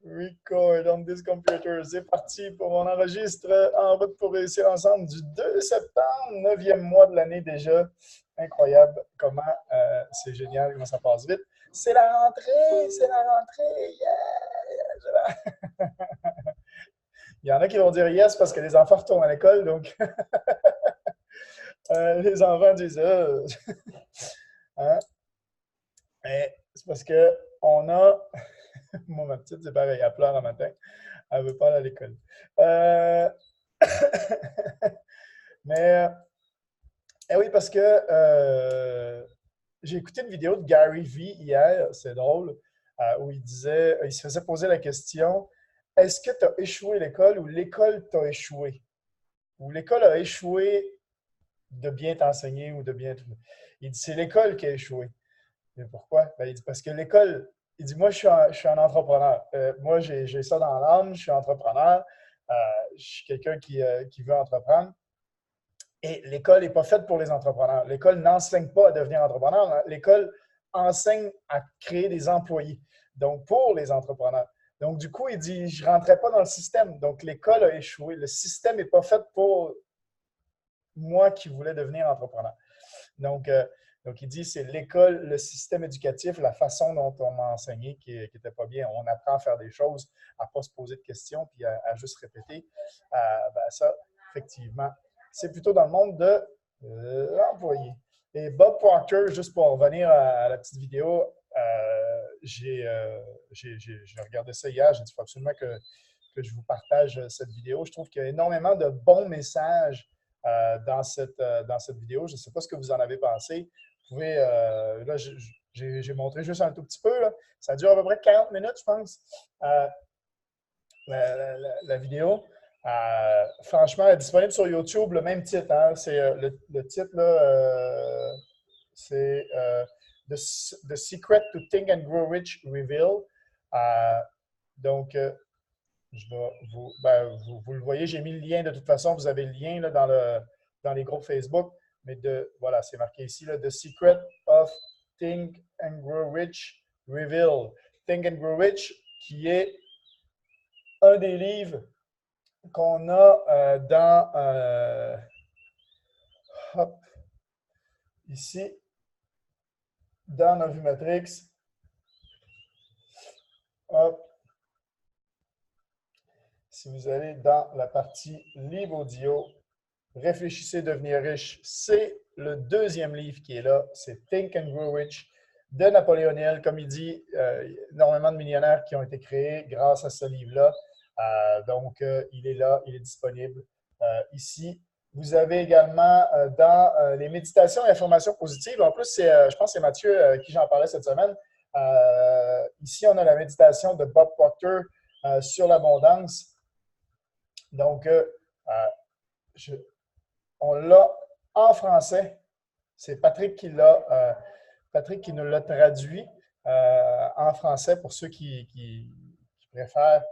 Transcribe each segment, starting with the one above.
Record on this computer. C'est parti pour mon enregistre en route pour réussir ensemble du 2 septembre, 9e mois de l'année déjà. Incroyable comment c'est génial, comment ça passe vite. C'est la rentrée, c'est la rentrée. Yeah! Il y en a qui vont dire yes parce que les enfants retournent à l'école, donc les enfants disent hein? Mais c'est parce qu'on a. Moi, ma petite, c'est pareil, elle pleure le matin. Elle ne veut pas aller à l'école. Mais, oui, parce que j'ai écouté une vidéo de Gary Vee hier, c'est drôle, où il se faisait poser la question, est-ce que tu as échoué l'école ou l'école t'a échoué? Ou l'école a échoué de bien t'enseigner ou de bien... Il dit, c'est l'école qui a échoué. Mais pourquoi? Ben, il dit, parce que l'école, il dit, moi, je suis un entrepreneur. Moi, j'ai ça dans l'âme, je suis entrepreneur. Je suis quelqu'un qui veut entreprendre. Et l'école n'est pas faite pour les entrepreneurs. L'école n'enseigne pas à devenir entrepreneur. L'école enseigne à créer des employés. Donc, pour les entrepreneurs. Donc, du coup, il dit, je ne rentrais pas dans le système. Donc, l'école a échoué. Le système n'est pas fait pour moi qui voulais devenir entrepreneur. Donc, il dit, c'est l'école, le système éducatif, la façon dont on m'a enseigné qui n'était pas bien. On apprend à faire des choses, à ne pas se poser de questions, puis à juste répéter. Ça, effectivement, c'est plutôt dans le monde de l'employé. Et Bob Proctor, juste pour revenir à la petite vidéo, j'ai regardé ça hier, j'ai dit, il faut absolument que je vous partage cette vidéo. Je trouve qu'il y a énormément de bons messages dans cette vidéo. Je ne sais pas ce que vous en avez pensé. Vous pouvez, là, j'ai montré juste un tout petit peu. Là. Ça dure à peu près 40 minutes, je pense, la vidéo. Franchement, elle est disponible sur YouTube, le même titre. Hein? C'est le titre, là, c'est The Secret to Think and Grow Rich Reveal. Donc, vous le voyez, j'ai mis le lien de toute façon. Vous avez le lien là, dans les groupes Facebook. Mais voilà, c'est marqué ici, là, The Secret of Think and Grow Rich Reveal. Think and Grow Rich, qui est un des livres qu'on a dans ici, dans Navimatrix. Hop. Si vous allez dans la partie livre audio, Réfléchissez, devenir riche, c'est le deuxième livre qui est là. C'est Think and Grow Rich de Napoléon Hill. Comme il dit, énormément de millionnaires qui ont été créés grâce à ce livre-là. Donc, il est là, il est disponible ici. Vous avez également dans les méditations et affirmations positives, en plus, je pense que c'est Mathieu qui j'en parlais cette semaine. Ici, on a la méditation de Bob Proctor sur l'abondance. Donc, on l'a en français. C'est Patrick qui nous l'a traduit en français pour ceux qui préfèrent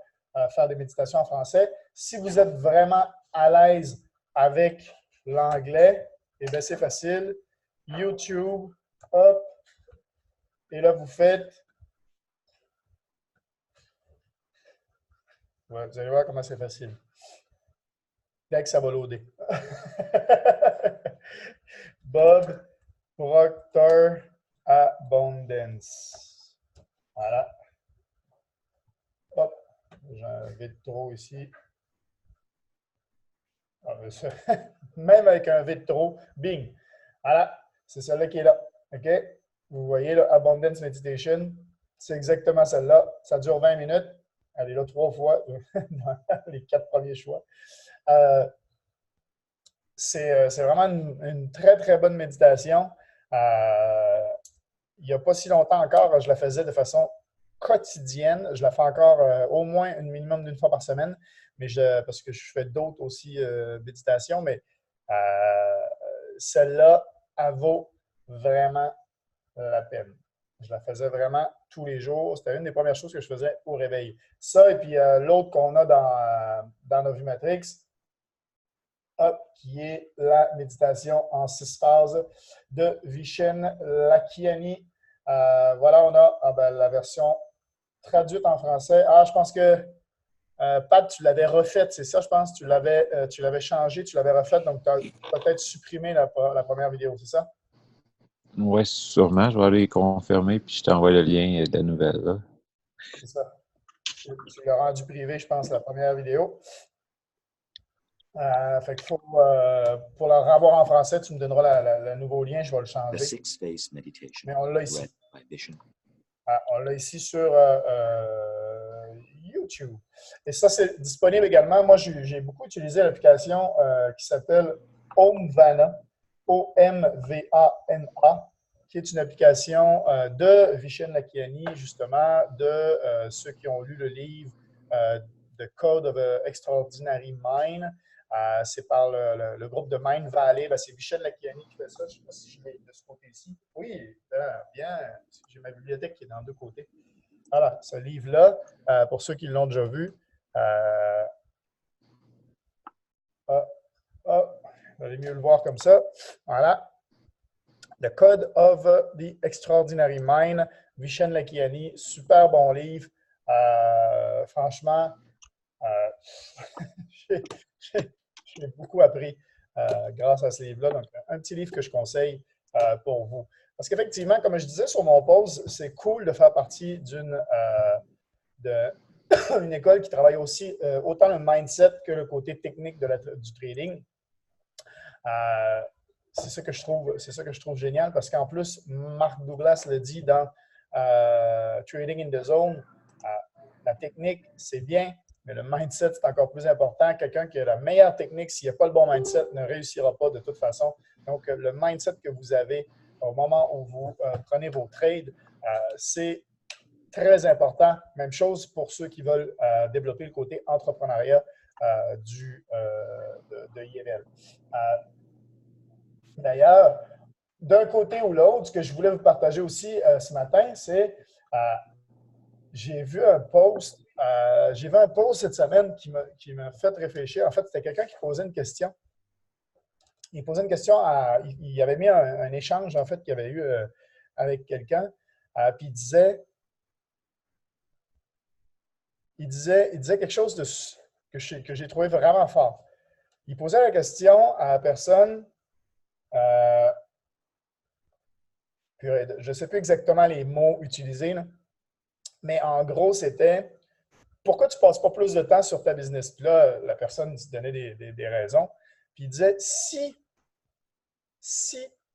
faire des méditations en français. Si vous êtes vraiment à l'aise avec l'anglais, eh bien, c'est facile. YouTube, hop, et là, vous faites. Ouais, vous allez voir comment c'est facile. Dès que ça va loader. Bob Proctor Abundance. Voilà. Hop, j'ai un vide trop ici. Même avec un vide trop, bing. Voilà, c'est celle-là qui est là. OK? Vous voyez, là, Abundance Meditation, c'est exactement celle-là. Ça dure 20 minutes. Elle est là 3 fois dans les 4 premiers choix. C'est vraiment une très, très bonne méditation. Il n'y a pas si longtemps encore, je la faisais de façon quotidienne. Je la fais encore au moins un minimum d'une fois par semaine, mais parce que je fais d'autres aussi méditations, mais celle-là, elle vaut vraiment la peine. Je la faisais vraiment tous les jours. C'était une des premières choses que je faisais au réveil. Ça, et puis l'autre qu'on a dans Navimatrix, qui est la méditation en 6 phases de Vishen Lakhiani. Voilà, on a la version traduite en français. Ah, je pense que Pat, tu l'avais refaite, c'est ça, je pense. Tu l'avais changé, tu l'avais refaite, donc tu as peut-être supprimé la première vidéo, c'est ça? Ouais, sûrement. Je vais aller confirmer, puis je t'envoie le lien de la nouvelle, là. C'est ça. Tu l'as rendu privé, je pense, la première vidéo. Fait qu'il faut, pour la revoir en français, tu me donneras le nouveau lien, je vais le changer. Mais on l'a ici. On l'a ici sur YouTube. Et ça, c'est disponible également. Moi, j'ai beaucoup utilisé l'application qui s'appelle Omvana, Omvana, qui est une application de Vishen Lakhiani, justement, de ceux qui ont lu le livre The Code of an Extraordinary Mind. C'est par le groupe de Mind Valley. Ben, c'est Vishen Lakhiani qui fait ça. Je ne sais pas si je l'ai de ce côté-ci. Oui, bien. J'ai ma bibliothèque qui est dans deux côtés. Voilà, ce livre-là, pour ceux qui l'ont déjà vu. Vous allez mieux le voir comme ça. Voilà. The Code of the Extraordinary Mind, Vishen Lakhiani, super bon livre. Franchement, j'ai beaucoup appris grâce à ce livre-là. Donc, un petit livre que je conseille pour vous. Parce qu'effectivement, comme je disais sur mon post, c'est cool de faire partie d'une école qui travaille aussi autant le mindset que le côté technique du trading. C'est ça que je trouve génial parce qu'en plus, Mark Douglas le dit dans Trading in the Zone, la technique, c'est bien, mais le mindset, c'est encore plus important. Quelqu'un qui a la meilleure technique, s'il n'y a pas le bon mindset, ne réussira pas de toute façon. Donc, le mindset que vous avez au moment où vous prenez vos trades, c'est très important. Même chose pour ceux qui veulent développer le côté entrepreneuriat de IRL. D'ailleurs, d'un côté ou l'autre, ce que je voulais vous partager aussi ce matin, c'est j'ai vu un post cette semaine qui m'a fait réfléchir. En fait, c'était quelqu'un qui posait une question. Il posait une question il avait mis un échange en fait qu'il avait eu avec quelqu'un. Puis il disait quelque chose que j'ai trouvé vraiment fort. Il posait la question à la personne, je ne sais plus exactement les mots utilisés, là, mais en gros, c'était pourquoi tu ne passes pas plus de temps sur ta business? Puis là, la personne donnait des raisons. Puis il disait si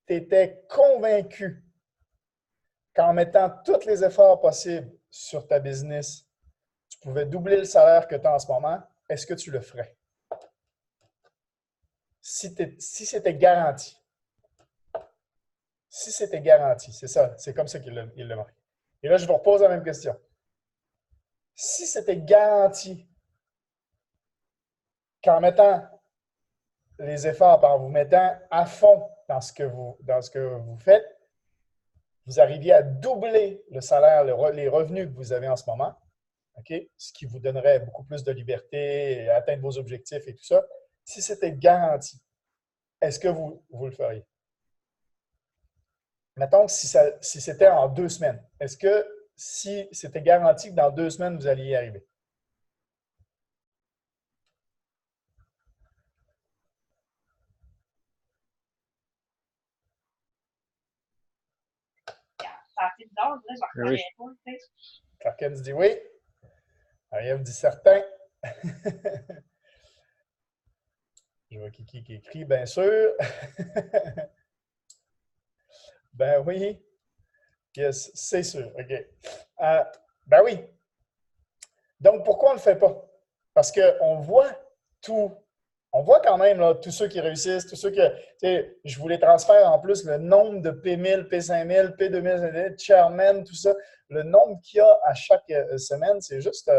tu étais convaincu qu'en mettant tous les efforts possibles sur ta business, tu pouvais doubler le salaire que tu as en ce moment, est-ce que tu le ferais? Si c'était garanti. Si c'était garanti, c'est ça, c'est comme ça qu'il l'a marqué. Et là, je vous repose la même question. Si c'était garanti qu'en mettant les efforts, en vous mettant à fond dans ce que vous faites, vous arriviez à doubler le salaire, les revenus que vous avez en ce moment, okay? Ce qui vous donnerait beaucoup plus de liberté, et atteindre vos objectifs et tout ça. Si c'était garanti, est-ce que vous le feriez? Mettons que si c'était en 2 semaines, est-ce que si c'était garanti que dans 2 semaines, vous alliez y arriver? Oui. Clarken dit oui. Ariel dit certain. Je vois Kiki qui écrit, bien sûr. Ben oui. Yes, c'est sûr. OK. Ben oui. Donc, pourquoi on ne le fait pas? Parce qu'on voit tout. On voit quand même là, tous ceux qui réussissent, tous ceux que, je vous les transfère en plus, le nombre de P1000, P5000, P2000, Chairman, tout ça, le nombre qu'il y a à chaque semaine, c'est juste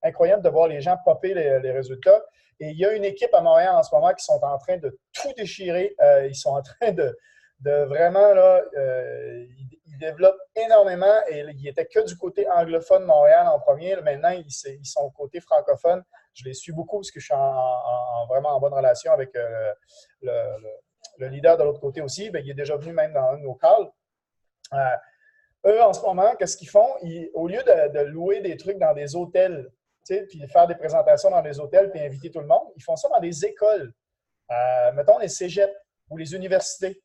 incroyable de voir les gens popper les résultats. Et il y a une équipe à Montréal en ce moment qui sont en train de tout déchirer. Ils sont en train de vraiment, là, ils développent énormément et ils n'étaient que du côté anglophone de Montréal en premier. Maintenant, ils sont au côté francophone. Je les suis beaucoup parce que je suis vraiment en bonne relation avec le leader de l'autre côté aussi. Bien, il est déjà venu même dans un de nos calls. eux, en ce moment, qu'est-ce qu'ils font? Au lieu de louer des trucs dans des hôtels, puis faire des présentations dans des hôtels, puis inviter tout le monde, ils font ça dans des écoles. Mettons les cégeps ou les universités.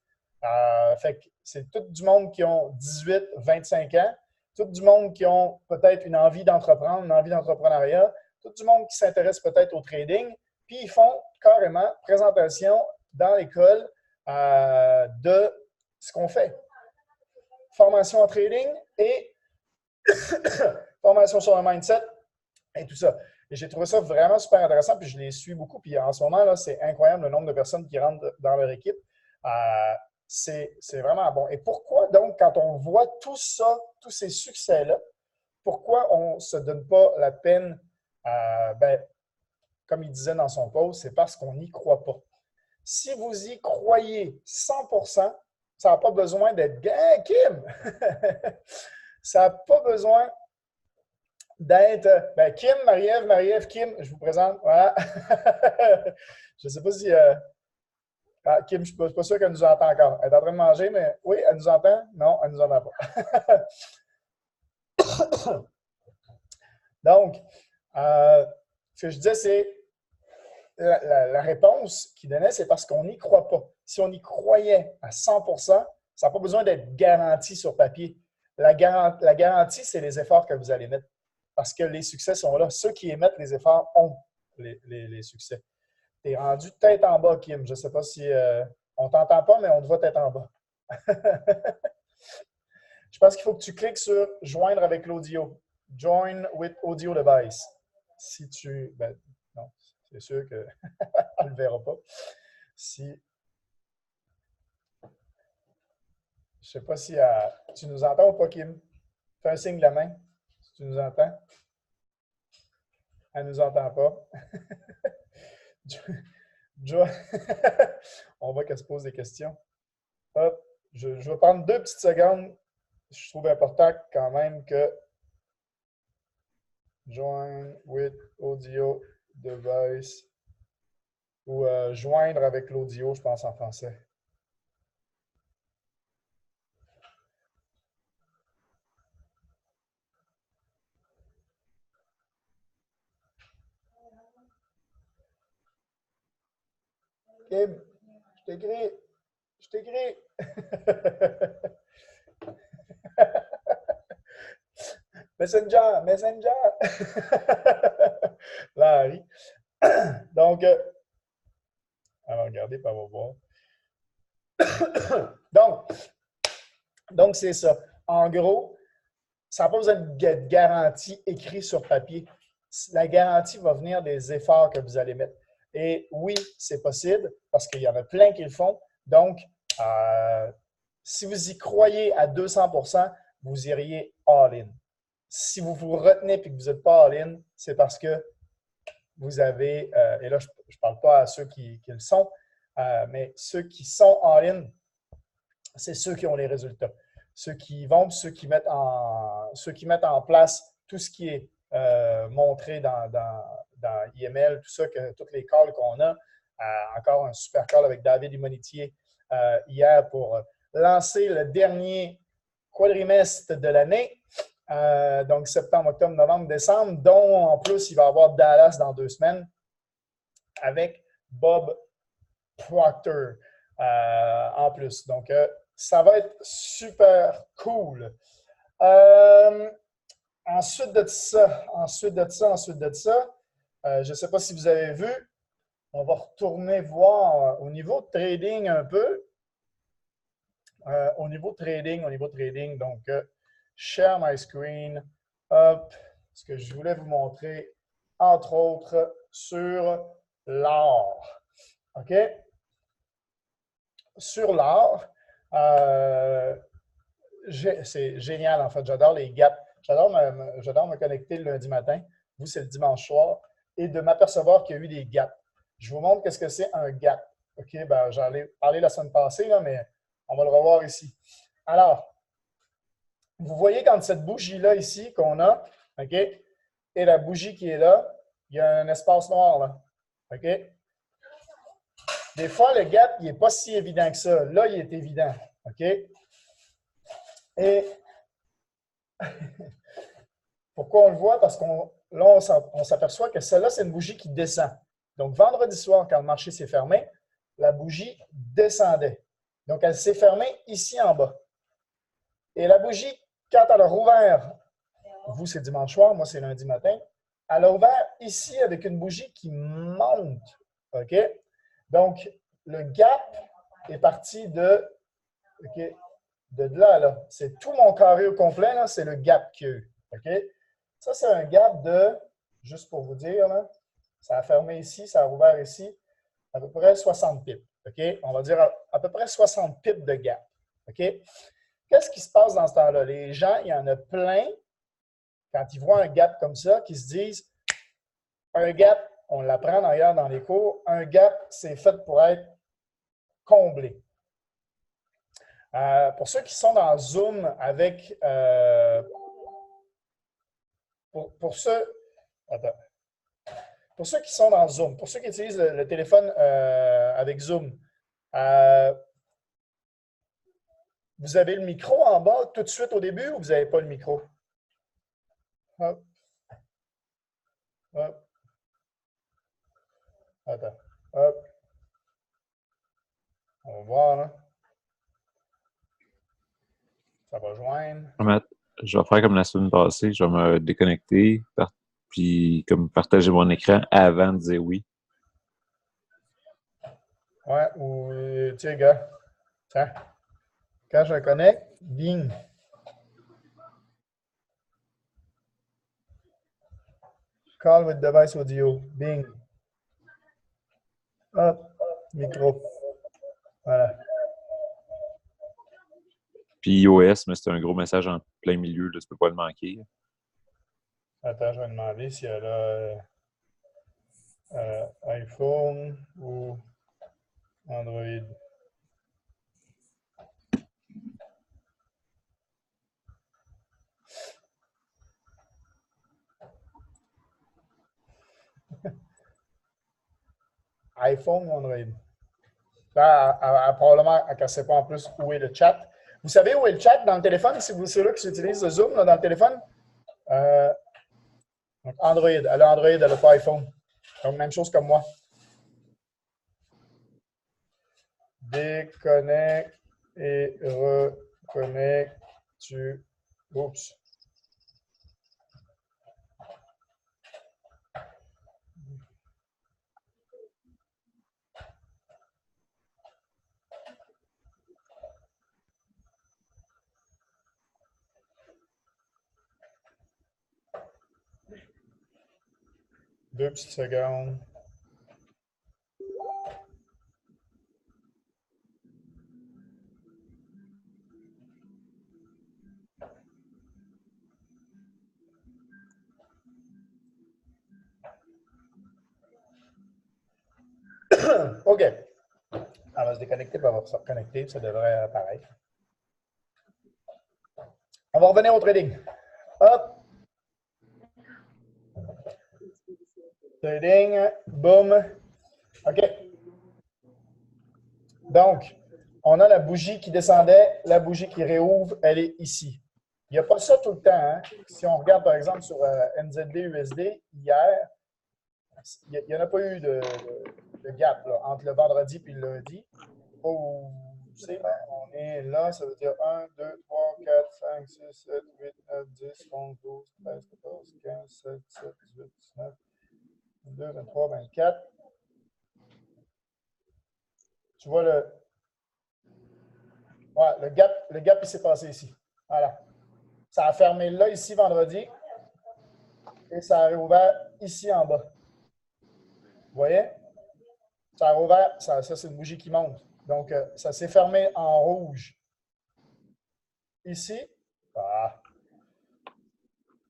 Fait que c'est tout du monde qui ont 18, 25 ans, tout du monde qui ont peut-être une envie d'entreprendre, une envie d'entrepreneuriat, tout du monde qui s'intéresse peut-être au trading, puis ils font carrément présentation dans l'école de ce qu'on fait. Formation en trading et formation sur le mindset et tout ça. Et j'ai trouvé ça vraiment super intéressant, puis je les suis beaucoup. Puis en ce moment, là, c'est incroyable le nombre de personnes qui rentrent dans leur équipe. C'est vraiment bon. Et pourquoi donc, quand on voit tout ça, tous ces succès-là, pourquoi on ne se donne pas la peine, comme il disait dans son post, c'est parce qu'on n'y croit pas. Si vous y croyez 100%, ça n'a pas besoin d'être « Kim! » Ça n'a pas besoin d'être Kim, Marie-Ève, Kim, je vous présente. Voilà. Je ne sais pas si Kim, je ne suis pas sûr qu'elle nous entend encore. Elle est en train de manger, mais oui, elle nous entend? Non, elle ne nous entend pas. Donc, ce que je disais, c'est la réponse qu'il donnait, c'est parce qu'on n'y croit pas. Si on y croyait à 100%, ça n'a pas besoin d'être garanti sur papier. La garantie, c'est les efforts que vous allez mettre. Parce que les succès sont là. Ceux qui émettent les efforts ont les succès. Tu es rendu tête en bas, Kim. Je ne sais pas si on ne t'entend pas, mais on te voit tête en bas. Je pense qu'il faut que tu cliques sur « Joindre avec l'audio ». « Join with audio device ». Si tu… non, c'est sûr qu'on ne le verra pas. Si… Je ne sais pas si tu nous entends ou pas, Kim. Fais un signe de la main si tu nous entends. Elle ne nous entend pas. On voit qu'elle se pose des questions. Hop, je vais prendre 2 petites secondes. Je trouve important quand même que join with audio device ou joindre avec l'audio, je pense en français. Kim, je t'écris. Je t'écris. Messenger, Messenger. Larry. Donc, alors regardez, pas va voir. Donc c'est ça. En gros, ça n'a pas besoin de garantie écrite sur papier. La garantie va venir des efforts que vous allez mettre. Et oui, c'est possible parce qu'il y en a plein qui le font. Donc, si vous y croyez à 200%, vous iriez all-in. Si vous vous retenez et que vous n'êtes pas all-in, c'est parce que vous avez, et là, je ne parle pas à ceux qui le sont, mais ceux qui sont all-in, c'est ceux qui ont les résultats. Ceux qui vont, ceux qui mettent en place tout ce qui est montré dans IML, tout ça, toutes les calls qu'on a. Encore un super call avec David Imonitier hier pour lancer le dernier quadrimestre de l'année. Donc, septembre, octobre, novembre, décembre, dont en plus, il va y avoir Dallas dans 2 semaines avec Bob Proctor en plus. Donc, ça va être super cool. Ensuite de ça, je ne sais pas si vous avez vu, on va retourner voir au niveau de trading un peu. Au niveau de trading, donc, share my screen. Hop, ce que je voulais vous montrer, entre autres, sur l'or. OK? Sur l'or, c'est génial, en fait. J'adore les gaps. J'adore me connecter le lundi matin. Vous, c'est le dimanche soir. Et de m'apercevoir qu'il y a eu des gaps. Je vous montre qu'est-ce que c'est un gap. OK? J'en ai parlé la semaine passée, là, mais on va le revoir ici. Alors, vous voyez quand cette bougie-là ici qu'on a, OK? Et la bougie qui est là, il y a un espace noir là. OK? Des fois, le gap, il n'est pas si évident que ça. Là, il est évident. OK? Et Pourquoi on le voit? Parce qu'on là, on s'aperçoit que celle-là, c'est une bougie qui descend. Donc, vendredi soir, quand le marché s'est fermé, la bougie descendait. Donc, elle s'est fermée ici en bas. Et la bougie, quand elle a rouvert, vous, c'est dimanche soir, moi, c'est lundi matin, elle a ouvert ici avec une bougie qui monte. OK? Donc, le gap est parti de, OK, de là à là. C'est tout mon carré au complet, c'est le gap qu'il y a eu. OK? Ça, c'est un gap de, juste pour vous dire, là, ça a fermé ici, ça a rouvert ici, à peu près 60 pips. OK? On va dire à peu près 60 pips de gap. OK? Qu'est-ce qui se passe dans ce temps-là? Les gens, il y en a plein, quand ils voient un gap comme ça, qui se disent un gap, on l'apprend d'ailleurs dans les cours, un gap, c'est fait pour être comblé. Pour ceux qui sont dans Zoom avec. Pour ceux qui sont dans Zoom, pour ceux qui utilisent le téléphone avec Zoom, vous avez le micro en bas tout de suite au début ou vous n'avez pas le micro? Hop. Hop. Attends. Hop. On va voir, là. Ça va joindre. Je vais faire comme la semaine passée, je vais me déconnecter, puis comme partager mon écran avant de dire oui. Ouais, ou, tu sais, gars, tiens, quand je le connecte, bing. Call with device audio, bing. Hop, micro. Voilà. Puis iOS, mais c'est un gros message en plein milieu, là, tu peux pas le manquer. Attends, je vais demander si elle a iPhone ou Android. iPhone ou Android? Là, probablement, elle ne sait pas en plus où est le chat. Vous savez où est le chat dans le téléphone? Si vous ceux-là qui utilisent le Zoom là, dans le téléphone? Donc Android. Elle a Android, elle n'a pas iPhone. Donc, même chose comme moi. Déconnecte et reconnecte. Oups. Deux petites secondes. OK. Elle va se déconnecter, puis elle va se reconnecter, ça devrait apparaître. On va revenir au trading. Hop. Trading, boum. OK. Donc, on a la bougie qui descendait, la bougie qui réouvre, elle est ici. Il n'y a pas ça tout le temps. Hein? Si on regarde par exemple sur NZD, USD, hier, il n'y en a pas eu de gap là, entre le vendredi et le lundi. Oh, ben, on est là, ça veut dire 1, 2, 3, 4, 5, 6, 7, 8, 9, 10, 11, 12, 13, 14, 15, 16, 17, 18, 19, 22, 23, 24. Tu vois le gap, il s'est passé ici. Voilà. Ça a fermé là, ici, vendredi. Et ça a réouvert ici, en bas. Vous voyez? Ça a rouvert. Ça c'est une bougie qui monte. Donc, ça s'est fermé en rouge. Ici. Ah.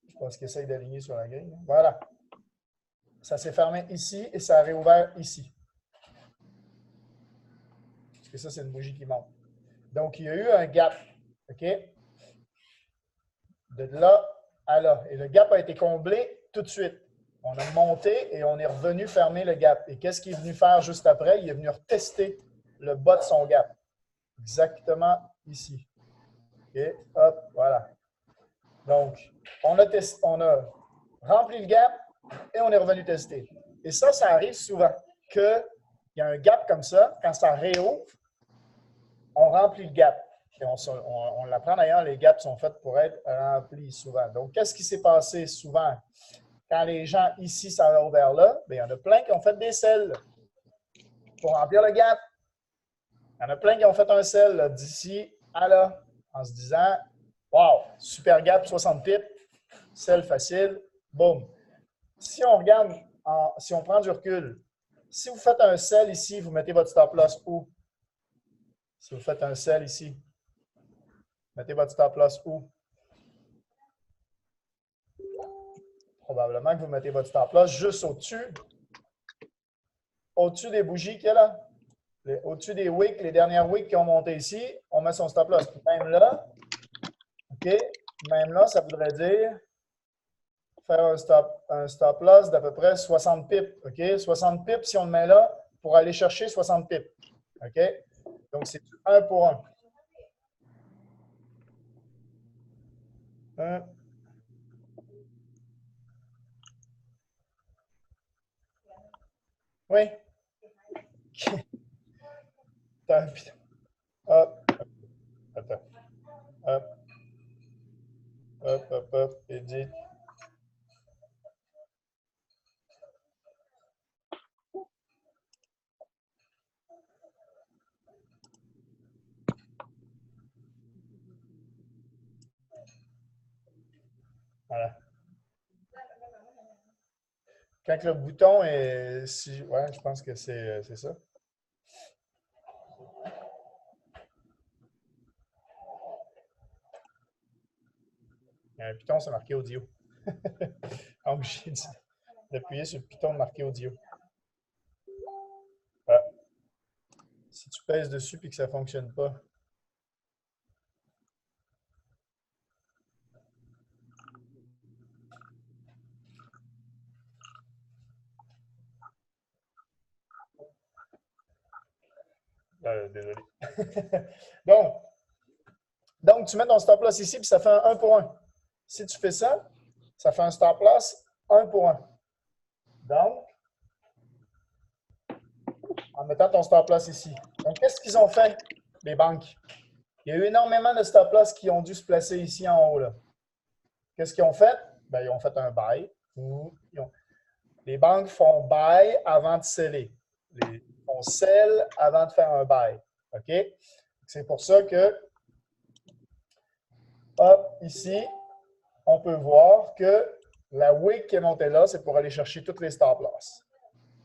Je pense qu'il essaye d'aligner sur la grille. Voilà. Ça s'est fermé ici et ça a réouvert ici. Parce que ça, c'est une bougie qui monte. Donc, il y a eu un gap. OK? De là à là. Et le gap a été comblé tout de suite. On a monté et on est revenu fermer le gap. Et qu'est-ce qu'il est venu faire juste après? Il est venu retester le bas de son gap. Exactement ici. OK? Hop, voilà. Donc, on a rempli le gap et on est revenu tester. Et ça arrive souvent qu'il y a un gap comme ça. Quand ça réouvre, on remplit le gap. Et on l'apprend d'ailleurs, les gaps sont faits pour être remplis souvent. Donc, qu'est-ce qui s'est passé souvent? Quand les gens ici s'en vont vers là, bien, il y en a plein qui ont fait des selles pour remplir le gap. Il y en a plein qui ont fait un sel d'ici à là, en se disant wow, super gap, 60 pips, sel facile, boum. Si on regarde, si on prend du recul, si vous faites un sel ici, vous mettez votre stop loss où? Si vous faites un sel ici, mettez votre stop loss où? Probablement que vous mettez votre stop loss juste au-dessus des bougies qu'il y a là. Au-dessus des wicks, les dernières wicks qui ont monté ici, on met son stop loss. Même là, OK, même là, ça voudrait dire faire un stop loss d'à peu près 60 pips. OK, 60 pips, si on le met là, pour aller chercher 60 pips. OK, donc c'est 1 pour 1. Oui. Hop. Attends. Hop. Hop, hop, hop. Edit. Voilà. Quand le bouton est... ouais, je pense que c'est ça. Il y a un piton, c'est marqué audio. Donc, j'ai dit d'appuyer sur le piton marqué audio. Ah. Si tu pèses dessus et que ça ne fonctionne pas. Désolé. donc, tu mets ton stop loss ici, puis ça fait un 1 pour 1. Si tu fais ça, ça fait un stop loss 1 pour 1. Donc, en mettant ton stop loss ici. Donc, qu'est-ce qu'ils ont fait, les banques? Il y a eu énormément de stop loss qui ont dû se placer ici en haut. Qu'est-ce qu'ils ont fait? Bien, ils ont fait un buy. Les banques font buy avant de seller. Ils font sell avant de faire un buy. OK? C'est pour ça que, hop, ici, on peut voir que la wick qui est montée là, c'est pour aller chercher toutes les stop loss.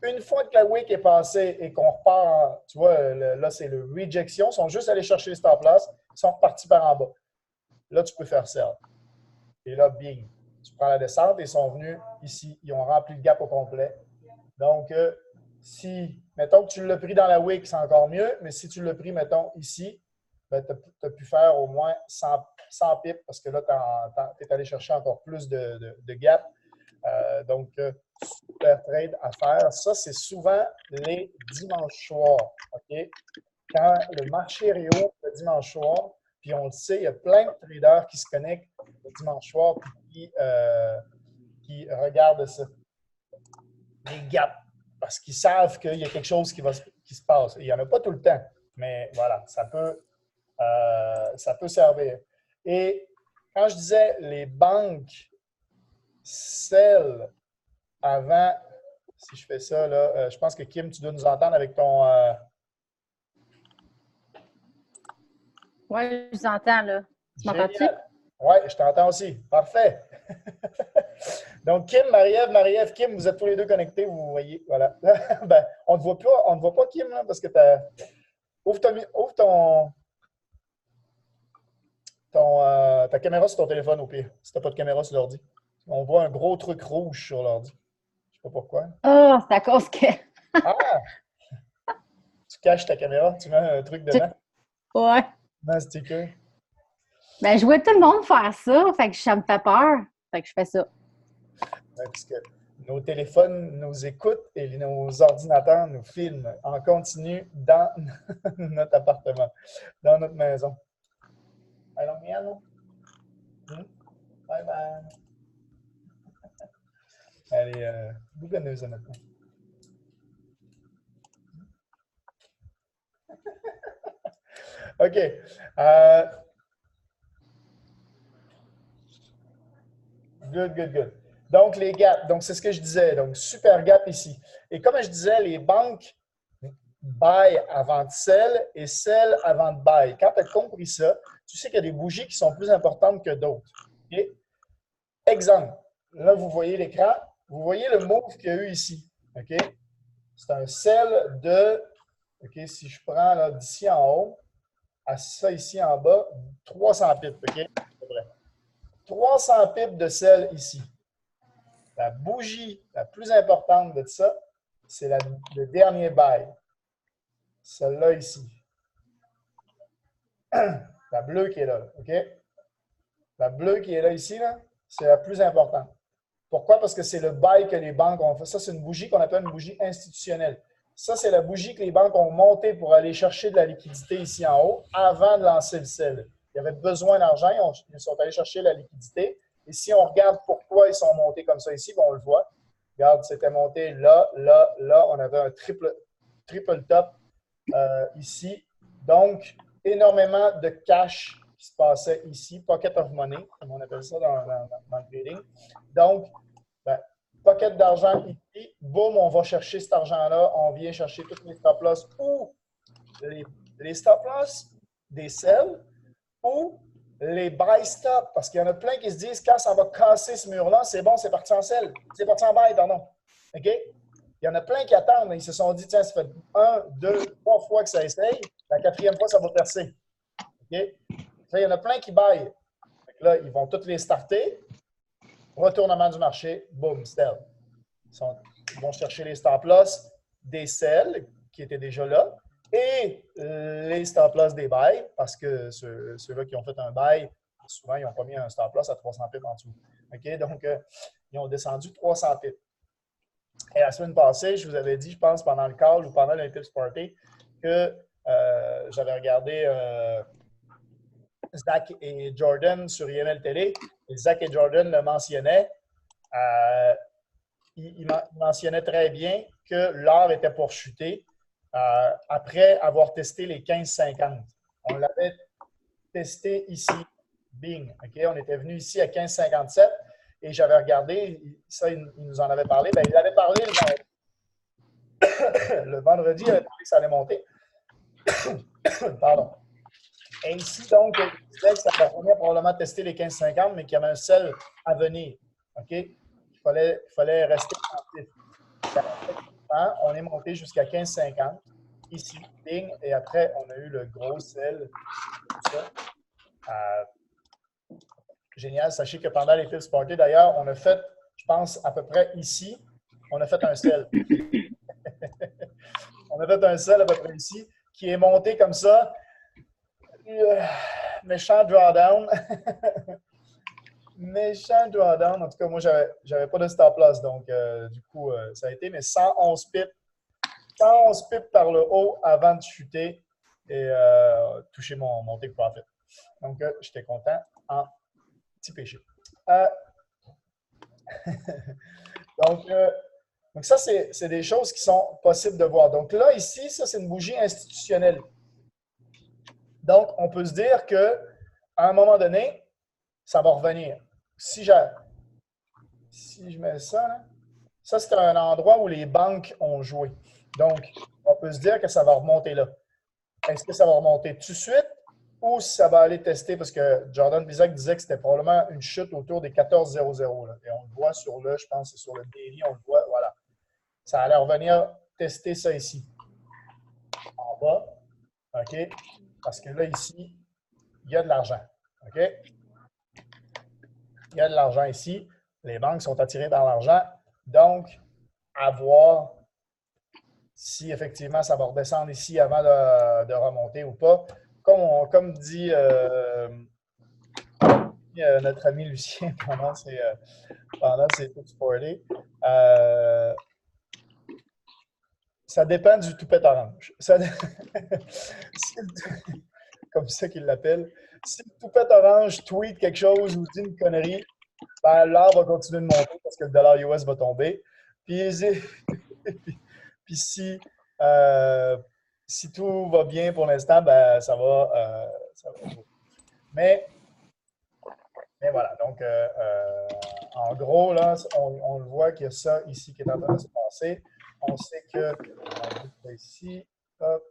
Une fois que la wick est passée et qu'on repart, tu vois, là, c'est le rejection, ils sont juste allés chercher les stop loss, ils sont repartis par en bas. Là, tu peux faire sell. Et là, bing, tu prends la descente et ils sont venus ici. Ils ont rempli le gap au complet. Donc, si, mettons que tu l'as pris dans la wick, c'est encore mieux, mais si tu l'as pris, mettons, ici, ben, tu as pu faire au moins 100 pips parce que là, tu es allé chercher encore plus de gap. Donc, super trade à faire. Ça, c'est souvent les dimanches soirs. OK? Quand le marché réouvre le dimanche soir, puis on le sait, il y a plein de traders qui se connectent le dimanche soir puis qui regardent ça. Les gaps. Parce qu'ils savent qu'il y a quelque chose qui se passe. Il n'y en a pas tout le temps, mais voilà, ça peut servir. Et quand je disais les banques sell avant, si je fais ça, là, je pense que Kim, tu dois nous entendre avec ton. Oui, je vous entends, là. Tu m'entends-tu? Oui, je t'entends aussi. Parfait. Donc, Kim, Marie-Ève, Kim, vous êtes tous les deux connectés, vous voyez. Voilà. Ben, on ne te voit pas, Kim, là, parce que ouvre ta caméra sur ton téléphone au pire, si tu n'as pas de caméra sur l'ordi. On voit un gros truc rouge sur l'ordi. Je ne sais pas pourquoi. Ah, c'est à cause que. Ah! Tu caches ta caméra, tu mets un truc dedans. Ouais. Un sticker. Ben, je vois tout le monde faire ça, fait que ça me fait peur. Fait que je fais ça. Parce que nos téléphones nous écoutent et nos ordinateurs nous filment en continu dans notre appartement, dans notre maison. Alors, Miano? Bye bye. Elle est bougonneuse maintenant. OK. Good, good, good. Donc, les gaps. Donc, c'est ce que je disais. Donc, super gap ici. Et comme je disais, les banques buy avant de sell et sell avant de buy. Quand tu as compris ça, tu sais qu'il y a des bougies qui sont plus importantes que d'autres. Okay? Exemple. Là, vous voyez l'écran. Vous voyez le move qu'il y a eu ici. OK? C'est un sell de, OK, si je prends d'ici en haut à ça ici en bas, 300 pips. OK? C'est vrai. 300 pips de sell ici. La bougie la plus importante de ça, c'est le dernier buy. Celle-là ici. La bleue qui est là, OK? La bleue qui est là ici, là, c'est la plus importante. Pourquoi? Parce que c'est le buy que les banques ont fait. Ça, c'est une bougie qu'on appelle une bougie institutionnelle. Ça, c'est la bougie que les banques ont montée pour aller chercher de la liquidité ici en haut avant de lancer le sell. Ils avaient besoin d'argent, ils sont allés chercher la liquidité. Et si on regarde pourquoi ils sont montés comme ça ici, on le voit. Regarde, c'était monté là, là, là. On avait un triple top ici. Donc, énormément de cash qui se passait ici, pocket of money, comme on appelle ça dans le trading. Donc, pocket d'argent ici, boum, on va chercher cet argent-là, on vient chercher tous les stop-loss ou les stop-loss des sells ou les buy stop, parce qu'il y en a plein qui se disent quand ça va casser ce mur-là, c'est bon, c'est parti en sell, c'est parti en buy, pardon. OK? Il y en a plein qui attendent, ils se sont dit, tiens, ça fait 1, 2, 3 fois que ça essaye, la 4e fois, ça va percer. OK? Là, il y en a plein qui buy. Là, ils vont tous les starter. Retournement du marché, boom, sell. Ils vont chercher les stop-loss des sells qui étaient déjà là et les stop-loss des buy, parce que ceux-là qui ont fait un buy, souvent, ils n'ont pas mis un stop-loss à 300 pips en dessous. OK? Donc, ils ont descendu 300 pips. Et la semaine passée, je vous avais dit, je pense, pendant le call ou pendant le Tips Party, que j'avais regardé Zach et Jordan sur IML Télé. Et Zach et Jordan le mentionnaient. Il mentionnait très bien que l'or était pour chuter après avoir testé les 15,50. On l'avait testé ici. Bing. Okay? On était venu ici à 15,57 et j'avais regardé, ça, il nous en avait parlé. Bien, il avait parlé le vendredi, il avait parlé que ça allait monter. Pardon. Et ici, donc, il disait que ça allait probablement tester les 15,50, mais qu'il y avait un sell à venir. OK? Il fallait rester attentif. On est monté jusqu'à 15,50. Ici, bing, et après, on a eu le gros sell. Génial. Sachez que pendant les Tips Party, d'ailleurs, on a fait, je pense, à peu près ici, on a fait un sell. On a fait un sell à peu près ici, qui est monté comme ça. Méchant drawdown. Méchant drawdown. En tout cas, moi, j'avais pas de stop loss. Donc, du coup, ça a été, mais 111 pips. 111 pips par le haut avant de chuter et toucher mon take profit. Donc, j'étais content en petit péché. Donc, ça, c'est des choses qui sont possibles de voir. Donc là, ici, ça, c'est une bougie institutionnelle. Donc, on peut se dire qu'à un moment donné, ça va revenir. Si je mets ça, là, ça, c'est un endroit où les banques ont joué. Donc, on peut se dire que ça va remonter là. Est-ce que ça va remonter tout de suite ou si ça va aller tester? Parce que Jordan Bizak disait que c'était probablement une chute autour des 14,00. Et on le voit sur je pense que c'est sur le daily, on le voit, voilà. Ça allait revenir tester ça ici. En bas, OK? Parce que là, ici, il y a de l'argent. OK? Il y a de l'argent ici. Les banques sont attirées par l'argent. Donc, à voir si effectivement ça va redescendre ici avant de remonter ou pas. Comme dit notre ami Lucien pendant ses Tips Party, ça dépend du toupette orange. Comme ça qu'il l'appelle. Si le toupette orange tweet quelque chose ou dit une connerie, ben, l'or va continuer de monter parce que le dollar US va tomber. Puis, puis si tout va bien pour l'instant, ben, ça va. Mais voilà, donc en gros, là, on le voit qu'il y a ça ici qui est en train de se passer. On sait que, on va mettre ça ici, hop.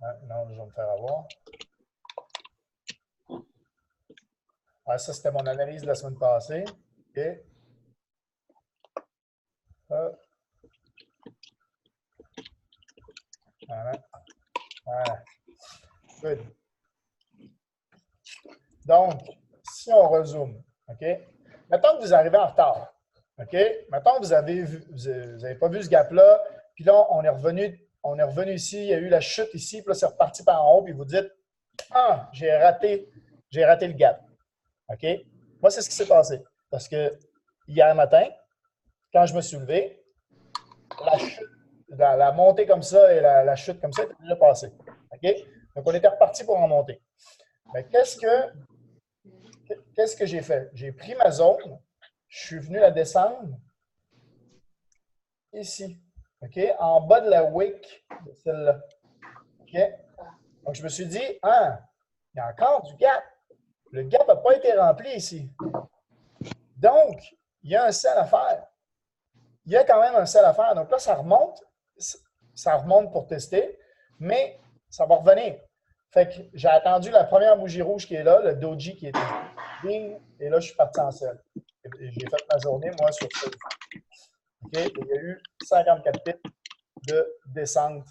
Ah, non, je vais me faire avoir. Ah, ça, c'était mon analyse de la semaine passée. OK. Hop. Voilà. Voilà. Good. Donc, si on résume, OK? Mettons que vous arrivez en retard. OK? Mettons que vous n'avez pas vu ce gap-là, puis là, on est revenu ici, il y a eu la chute ici, puis là, c'est reparti par en haut, puis vous dites ah, j'ai raté le gap. OK? Moi, c'est ce qui s'est passé. Parce que hier matin, quand je me suis levé, la montée comme ça et la chute comme ça était déjà passée. OK? Donc, on était reparti pour en monter. Mais qu'est-ce que j'ai fait? J'ai pris ma zone, je suis venu la descendre ici. OK? En bas de la wick de celle-là. OK? Donc, je me suis dit, ah, il y a encore du gap. Le gap n'a pas été rempli ici. Donc, il y a un sell à faire. Il y a quand même un sell à faire. Donc là, ça remonte pour tester, mais ça va revenir. Fait que j'ai attendu la première bougie rouge qui est là, le doji qui est bing, et là, je suis parti en sell. J'ai fait ma journée, moi, sur ça. OK? Et il y a eu 54 pips de descente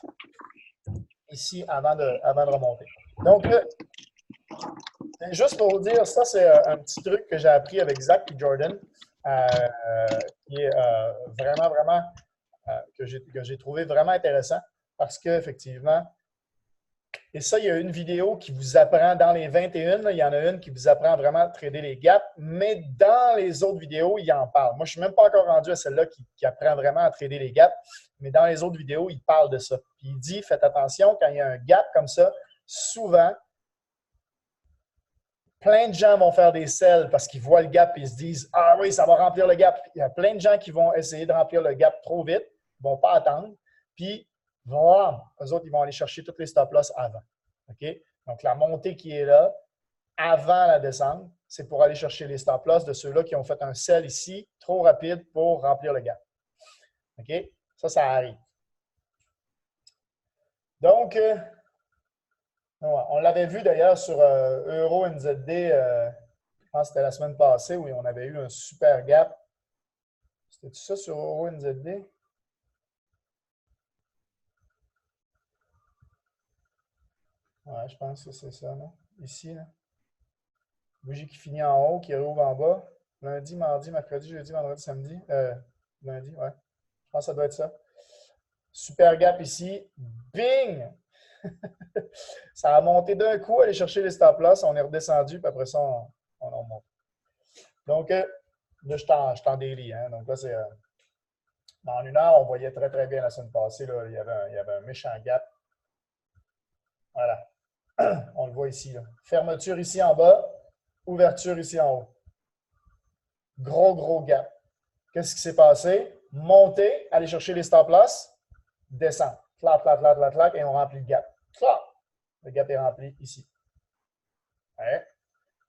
ici avant de remonter. Donc, juste pour vous dire, ça, c'est un petit truc que j'ai appris avec Zach et Jordan, qui est vraiment, vraiment, que j'ai trouvé vraiment intéressant parce qu'effectivement, et ça, il y a une vidéo qui vous apprend dans les 21, là, il y en a une qui vous apprend vraiment à trader les gaps, mais dans les autres vidéos, il en parle. Moi, je ne suis même pas encore rendu à celle-là qui apprend vraiment à trader les gaps, mais dans les autres vidéos, il parle de ça. Puis il dit, faites attention, quand il y a un gap comme ça, souvent, plein de gens vont faire des sells parce qu'ils voient le gap et ils se disent « Ah oui, ça va remplir le gap ». Il y a plein de gens qui vont essayer de remplir le gap trop vite, ne vont pas attendre, puis voilà, eux autres, ils vont aller chercher toutes les stop-loss avant. OK? Donc, la montée qui est là, avant la descente, c'est pour aller chercher les stop-loss de ceux-là qui ont fait un sell ici, trop rapide pour remplir le gap. OK? Ça arrive. Donc, on l'avait vu d'ailleurs sur Euro NZD, je pense que c'était la semaine passée, où on avait eu un super gap. C'était ça sur Euro NZD? Ouais, je pense que c'est ça, non? Ici, là. Bougie qui finit en haut, qui rouvre en bas. Lundi, mardi, mercredi, jeudi, vendredi, samedi. Lundi, ouais. Je pense que ça doit être ça. Super gap ici. Bing! Ça a monté d'un coup, aller chercher les stop-loss. On est redescendu, puis après ça, on remonte. Donc, là, je suis en daily. Hein? Donc là, c'est. En une heure, on voyait très, très bien la semaine passée. Là, il y avait un méchant gap. Voilà. On le voit ici. Là. Fermeture ici en bas, ouverture ici en haut. Gros, gros gap. Qu'est-ce qui s'est passé? Monter, aller chercher les stop-loss, descendre. Clac, clac, clac, clac, clac, et on remplit le gap. Clac! Le gap est rempli ici. Ouais.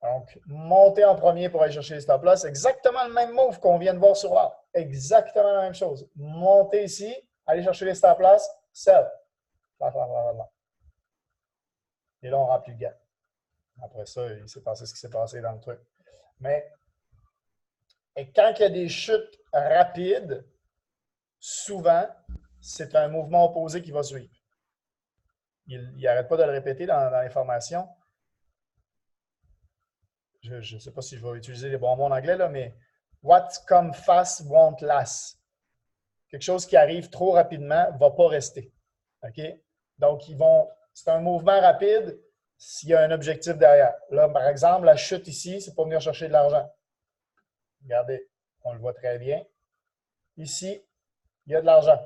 Donc, monter en premier pour aller chercher les stop-loss, exactement le même move qu'on vient de voir sur l'art. Exactement la même chose. Monter ici, aller chercher les stop-loss, sell. Clac, clac, clac, clac. Et là, on remplit le gap. Après ça, il s'est passé ce qui s'est passé dans le truc. Mais et quand il y a des chutes rapides, souvent, c'est un mouvement opposé qui va suivre. Il n'arrête pas de le répéter dans l'information. Je ne sais pas si je vais utiliser les bons mots en anglais, là, mais what come fast won't last. Quelque chose qui arrive trop rapidement ne va pas rester. OK? Donc, c'est un mouvement rapide s'il y a un objectif derrière. Là, par exemple, la chute ici, c'est pour venir chercher de l'argent. Regardez, on le voit très bien. Ici, il y a de l'argent.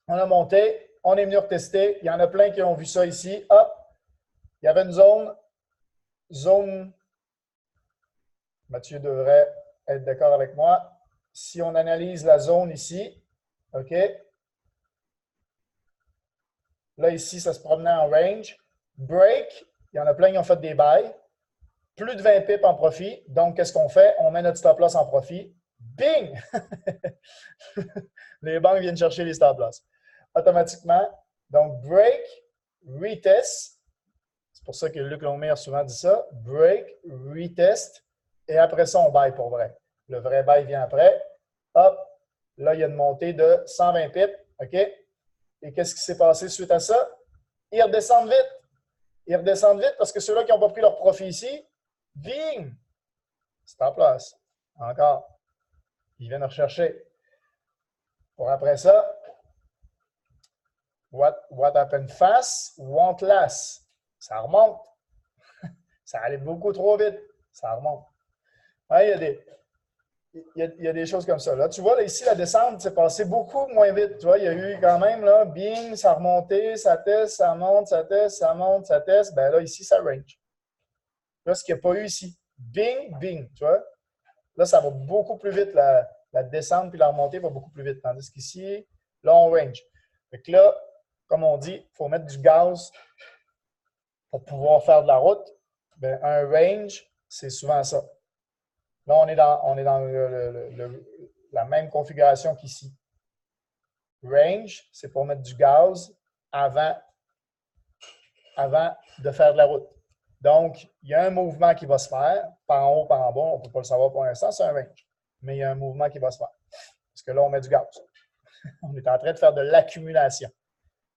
On a monté, on est venu retester. Il y en a plein qui ont vu ça ici. Hop, Il y avait une zone, Mathieu devrait être d'accord avec moi. Si on analyse la zone ici, OK? Là, ici, ça se promenait en range. Break, il y en a plein qui ont fait des buys. Plus de 20 pips en profit. Donc, qu'est-ce qu'on fait? On met notre stop loss en profit. Bing! Les banques viennent chercher les stop loss. Automatiquement. Donc, break, retest. C'est pour ça que Luc Longmire souvent dit ça. Break, retest. Et après ça, on buy pour vrai. Le vrai buy vient après. Hop! Là, il y a une montée de 120 pips. OK? Et qu'est-ce qui s'est passé suite à ça? Ils redescendent vite. Ils redescendent vite parce que ceux-là qui n'ont pas pris leur profit ici, bing! Stop loss. Encore. Ils viennent rechercher. Pour après ça, what happened fast won't last. Ça remonte. Ça allait beaucoup trop vite. Ça remonte. Ouais, il y a des choses comme ça. Là, tu vois, là, ici, la descente s'est passée beaucoup moins vite. Tu vois, il y a eu quand même, là, bing, ça a remonté, ça teste, ça monte, ça teste, ça monte, ça teste. Ben là, ici, ça range. Là, ce qu'il n'y a pas eu ici. Bing, bing. Tu vois? Là, ça va beaucoup plus vite. La descente puis la remontée va beaucoup plus vite. Tandis qu'ici, là, on range. Fait que là, comme on dit, il faut mettre du gaz pour pouvoir faire de la route. Ben, un range, c'est souvent ça. Là, on est dans la même configuration qu'ici. Range, c'est pour mettre du gaz avant de faire de la route. Donc, il y a un mouvement qui va se faire, par en haut, par en bas, on ne peut pas le savoir pour l'instant, c'est un range. Mais il y a un mouvement qui va se faire. Parce que là, on met du gaz. On est en train de faire de l'accumulation.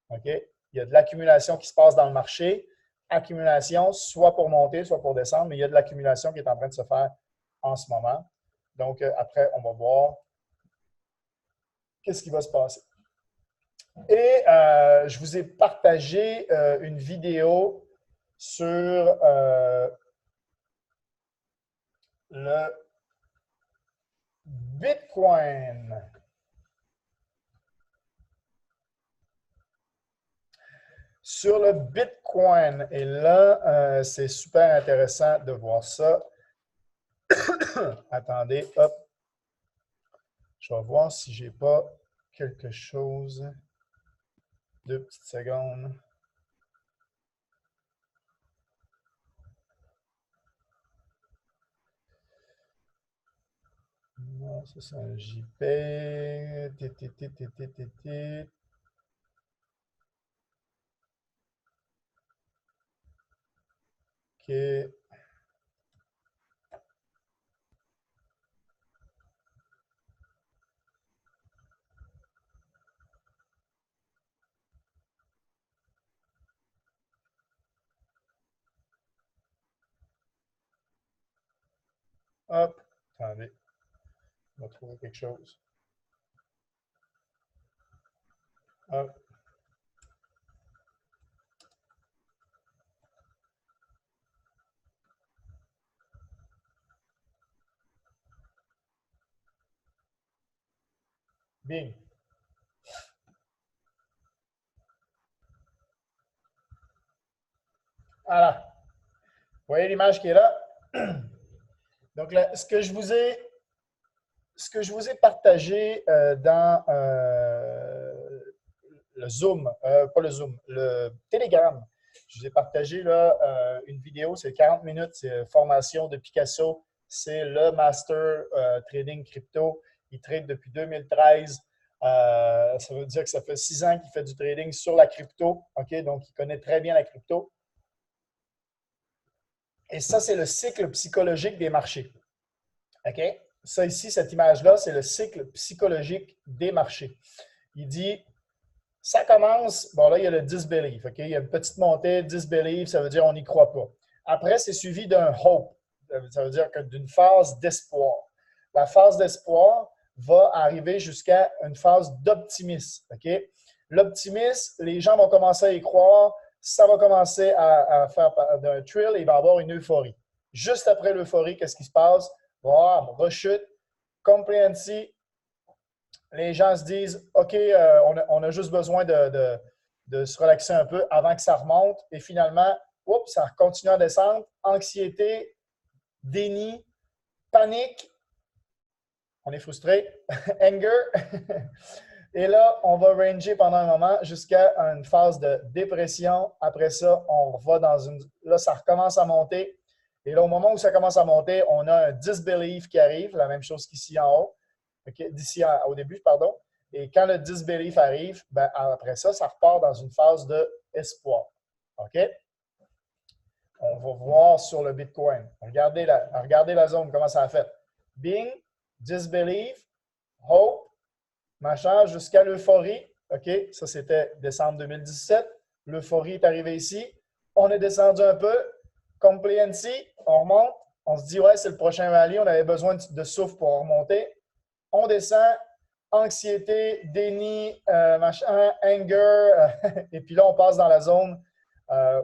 OK? Il y a de l'accumulation qui se passe dans le marché. Accumulation, soit pour monter, soit pour descendre, mais il y a de l'accumulation qui est en train de se faire en ce moment. Donc, après, on va voir qu'est-ce qui va se passer. Et je vous ai partagé une vidéo sur le Bitcoin. Sur le Bitcoin. Et là, c'est super intéressant de voir ça. Attendez, hop. Je vais voir si je n'ai pas quelque chose. 2 petites secondes. Non, ça c'est un JP. OK. Hop. Attendez. On va trouver quelque chose. Hop. Bing. Voilà. Vous voyez l'image qui est là? Donc, là, ce que je vous ai partagé dans le Zoom, pas le Zoom, le Telegram, je vous ai partagé là, une vidéo, c'est 40 minutes, c'est formation de Picasso, c'est le master trading crypto. Il trade depuis 2013. Ça veut dire que ça fait 6 ans qu'il fait du trading sur la crypto. OK? Donc, il connaît très bien la crypto. Et ça, c'est le cycle psychologique des marchés. OK? Ça ici, cette image-là, c'est le cycle psychologique des marchés. Il dit, ça commence, bon là, il y a le disbelief. OK? Il y a une petite montée, disbelief, ça veut dire on n'y croit pas. Après, c'est suivi d'un hope. Ça veut dire que d'une phase d'espoir. La phase d'espoir va arriver jusqu'à une phase d'optimisme. OK? L'optimisme, les gens vont commencer à y croire. Ça va commencer à faire d'un thrill et il va y avoir une euphorie. Juste après l'euphorie, qu'est-ce qui se passe? Wow, rechute, comprehensive. Les gens se disent, OK, on a juste besoin de se relaxer un peu avant que ça remonte. Et finalement, oups, ça continue à descendre. Anxiété, déni, panique. On est frustré. Anger. Et là, on va ranger pendant un moment jusqu'à une phase de dépression. Après ça, on va dans une... Là, ça recommence à monter. Et là, au moment où ça commence à monter, on a un disbelief qui arrive, la même chose qu'ici en haut, d'ici au début, pardon. Et quand le disbelief arrive, ben, après ça, ça repart dans une phase d'espoir. OK? On va voir sur le Bitcoin. Regardez la zone, comment ça a fait. Bing, disbelief, hope, machin, jusqu'à l'euphorie. OK? Ça, c'était décembre 2017. L'euphorie est arrivée ici. On est descendu un peu. Compliancy, on remonte. On se dit, ouais, c'est le prochain rallye. On avait besoin de souffle pour remonter. On descend. Anxiété, déni, machin, anger. Et puis là, on passe dans la zone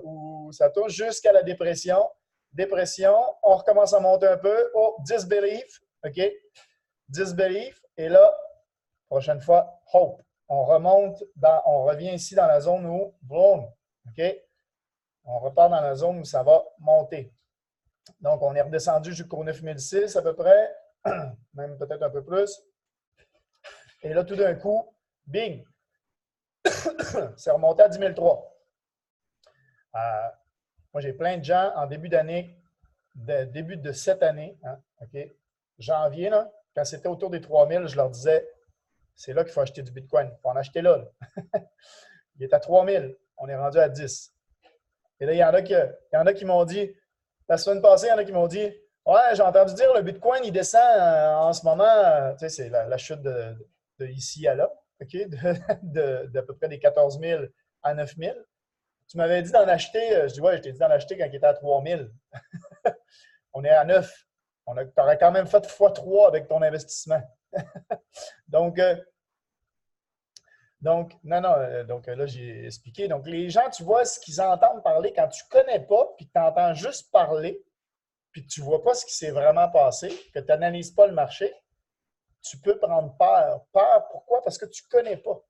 où ça touche jusqu'à la dépression. Dépression, on recommence à monter un peu. Oh, disbelief. OK? Disbelief. Et là, prochaine fois, hope. On revient ici dans la zone où, boom. OK? On repart dans la zone où ça va monter. Donc, on est redescendu jusqu'au 9006 à peu près, même peut-être un peu plus. Et là, tout d'un coup, bing! C'est remonté à 10 003. Moi, j'ai plein de gens en début d'année, début de cette année, hein, OK? Janvier, là, quand c'était autour des 3 000, je leur disais, c'est là qu'il faut acheter du Bitcoin. Il faut en acheter là. Il est à 3 000. On est rendu à 10. Et là, il y en a qui m'ont dit, la semaine passée, il y en a qui m'ont dit, ouais, j'ai entendu dire le Bitcoin, il descend en ce moment, tu sais, c'est la chute de ici à là, OK? D'à peu près des 14 000 à 9 000. Tu m'avais dit d'en acheter, je dis, ouais, je t'ai dit d'en acheter quand il était à 3 000. On est à 9. Tu aurais quand même fait x3 avec ton investissement. Donc, là, j'ai expliqué. Donc, les gens, tu vois, ce qu'ils entendent parler, quand tu ne connais pas, puis que tu entends juste parler, puis que tu ne vois pas ce qui s'est vraiment passé, que tu n'analyses pas le marché, tu peux prendre peur. Peur, pourquoi? Parce que tu ne connais pas.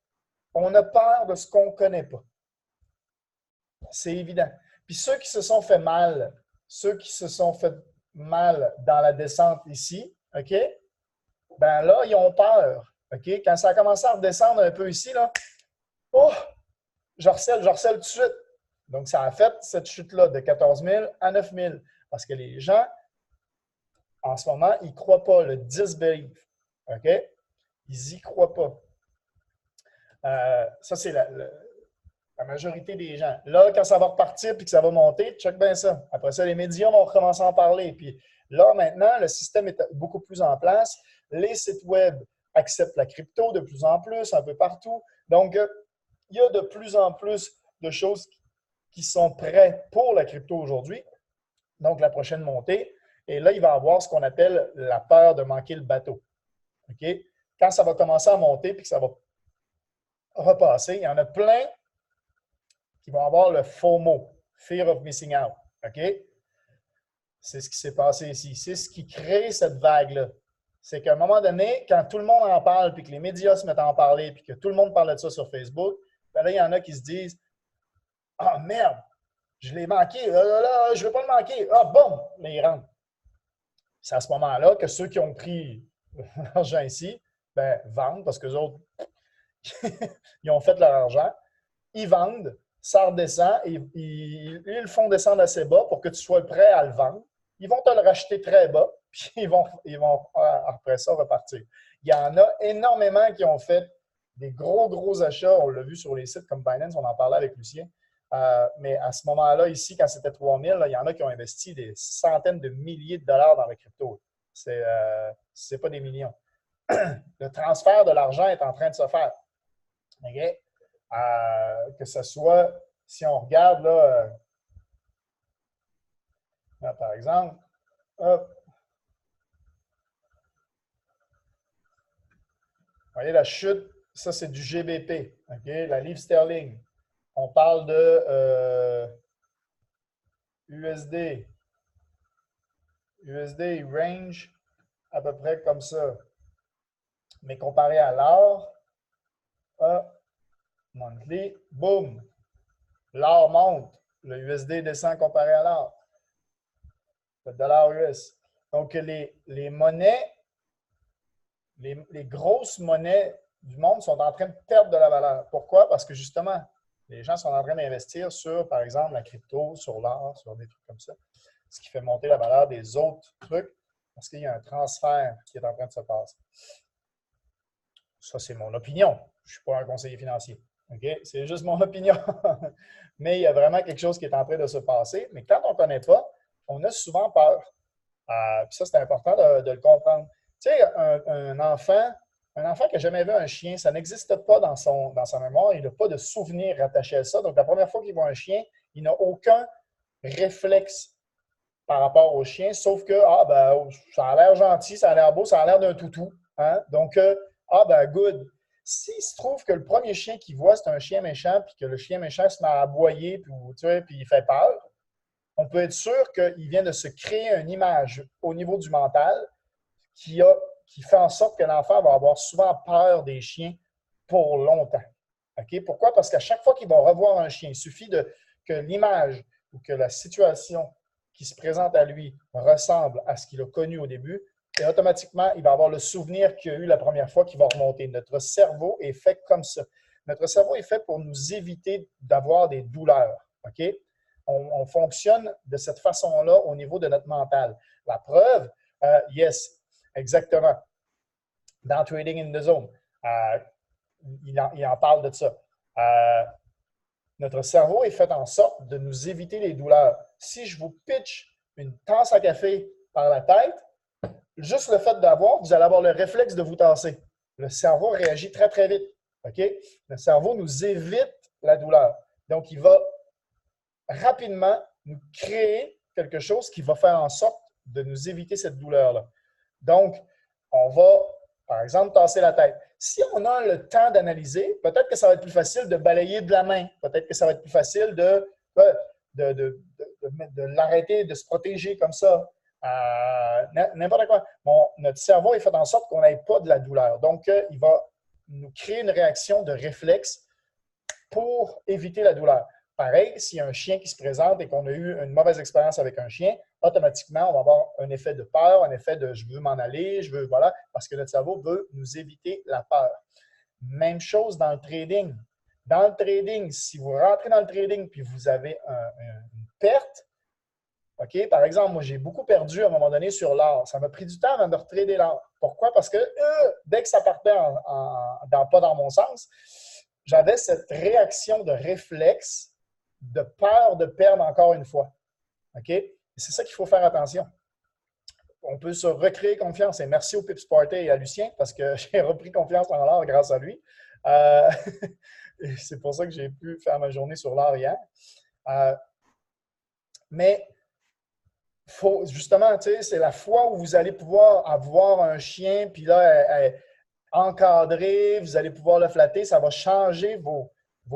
On a peur de ce qu'on ne connaît pas. C'est évident. Puis ceux qui se sont fait mal dans la descente ici, OK? Ben là, ils ont peur. OK? Quand ça a commencé à redescendre un peu ici, là, oh, je recèle tout de suite. Donc, ça a fait cette chute-là de 14 000 à 9 000. Parce que les gens, en ce moment, ils ne croient pas, le disbelief. OK? Ils n'y croient pas. Ça, c'est la majorité des gens. Là, quand ça va repartir et que ça va monter, check bien ça. Après ça, les médias vont recommencer à en parler. Puis là, maintenant, le système est beaucoup plus en place. Les sites web acceptent la crypto de plus en plus, un peu partout. Donc, il y a de plus en plus de choses qui sont prêtes pour la crypto aujourd'hui. Donc, la prochaine montée. Et là, il va y avoir ce qu'on appelle la peur de manquer le bateau. OK? Quand ça va commencer à monter et que ça va repasser, il y en a plein qui vont avoir le FOMO, Fear of Missing Out. OK? C'est ce qui s'est passé ici. C'est ce qui crée cette vague-là. C'est qu'à un moment donné, quand tout le monde en parle, puis que les médias se mettent à en parler, puis que tout le monde parle de ça sur Facebook, ben là, il y en a qui se disent « Ah, merde, je l'ai manqué. Je ne veux pas le manquer. Ah, boum! » Mais ils rentrent. C'est à ce moment-là que ceux qui ont pris l'argent ici, ben, vendent, parce qu'eux autres, ils ont fait leur argent. Ils vendent, ça redescend, et ils le font descendre assez bas pour que tu sois prêt à le vendre. Ils vont te le racheter très bas, puis ils vont après ça repartir. Il y en a énormément qui ont fait des gros achats. On l'a vu sur les sites comme Binance, on en parlait avec Lucien. Mais à ce moment-là, ici, quand c'était 3 000, il y en a qui ont investi des centaines de milliers de dollars dans la crypto. C'est pas des millions. Le transfert de l'argent est en train de se faire. Okay? Que ce soit, si on regarde là, par exemple, hop, vous voyez la chute, ça c'est du GBP, okay? La livre sterling. On parle de USD. USD range à peu près comme ça. Mais comparé à l'or, monthly, boom, l'or monte le USD descend comparé à l'or. Le dollar US. Donc, les monnaies, les grosses monnaies du monde sont en train de perdre de la valeur. Pourquoi? Parce que justement, les gens sont en train d'investir sur, par exemple, la crypto, sur l'or, sur des trucs comme ça, ce qui fait monter la valeur des autres trucs parce qu'il y a un transfert qui est en train de se passer. Ça, c'est mon opinion. Je ne suis pas un conseiller financier. Okay? C'est juste mon opinion. Mais il y a vraiment quelque chose qui est en train de se passer. Mais quand on ne connaît pas, on a souvent peur. Puis ça, c'est important de le comprendre. Tu sais, un enfant qui n'a jamais vu un chien, ça n'existe pas dans sa mémoire. Il n'a pas de souvenir rattaché à ça. Donc, la première fois qu'il voit un chien, il n'a aucun réflexe par rapport au chien, sauf que, ça a l'air gentil, ça a l'air beau, ça a l'air d'un toutou. Hein? Donc, good. S'il se trouve que le premier chien qu'il voit, c'est un chien méchant, puis que le chien méchant se met à aboyer, puis il fait peur, on peut être sûr qu'il vient de se créer une image au niveau du mental qui fait en sorte que l'enfant va avoir souvent peur des chiens pour longtemps. Okay? Pourquoi? Parce qu'à chaque fois qu'il va revoir un chien, il suffit que l'image ou que la situation qui se présente à lui ressemble à ce qu'il a connu au début, et automatiquement, il va avoir le souvenir qu'il a eu la première fois qui va remonter. Notre cerveau est fait comme ça. Notre cerveau est fait pour nous éviter d'avoir des douleurs. OK? On fonctionne de cette façon-là au niveau de notre mental. La preuve, yes, exactement. Dans Trading in the Zone, il en parle de ça. Notre cerveau est fait en sorte de nous éviter les douleurs. Si je vous pitch une tasse à café par la tête, juste le fait d'avoir, vous allez avoir le réflexe de vous tasser. Le cerveau réagit très, très vite. Okay? Le cerveau nous évite la douleur. Donc, il va rapidement nous créer quelque chose qui va faire en sorte de nous éviter cette douleur-là. Donc, on va, par exemple, tasser la tête. Si on a le temps d'analyser, peut-être que ça va être plus facile de balayer de la main. Peut-être que ça va être plus facile de l'arrêter, de se protéger comme ça. N'importe quoi. Notre cerveau est fait en sorte qu'on n'ait pas de la douleur. Donc, il va nous créer une réaction de réflexe pour éviter la douleur. Pareil, s'il y a un chien qui se présente et qu'on a eu une mauvaise expérience avec un chien, automatiquement, on va avoir un effet de peur, un effet de « je veux m'en aller », voilà, parce que notre cerveau veut nous éviter la peur. Même chose dans le trading. Dans le trading, si vous rentrez dans le trading puis vous avez une perte, OK, par exemple, moi, j'ai beaucoup perdu à un moment donné sur l'or. Ça m'a pris du temps avant de retrader l'or. Pourquoi? Parce que dès que ça partait pas dans mon sens, j'avais cette réaction de réflexe, de peur de perdre encore une fois. OK? Et c'est ça qu'il faut faire attention. On peut se recréer confiance. Et merci au Pips Party et à Lucien parce que j'ai repris confiance en l'or grâce à lui. C'est pour ça que j'ai pu faire ma journée sur l'or hier. Mais justement, tu sais, c'est la fois où vous allez pouvoir avoir un chien, puis là, encadré, vous allez pouvoir le flatter, ça va changer vos